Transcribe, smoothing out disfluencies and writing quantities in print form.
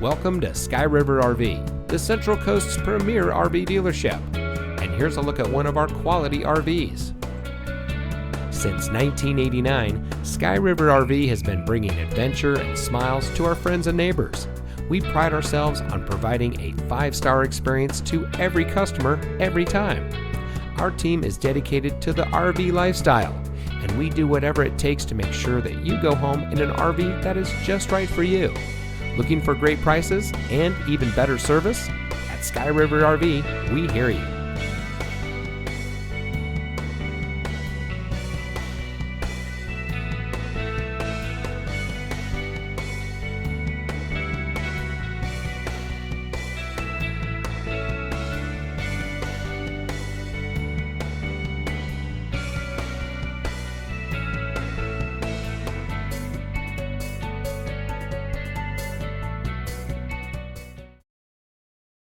Welcome to Sky River RV, the Central Coast's premier RV dealership. And here's a look at one of our quality RVs. Since 1989, Sky River RV has been bringing adventure and smiles to our friends and neighbors. We pride ourselves on providing a 5-star experience to every customer every time. Our team is dedicated to the RV lifestyle, and we do whatever it takes to make sure that you go home in an RV that is just right for you. Looking for great prices and even better service? At Sky River RV, we hear you.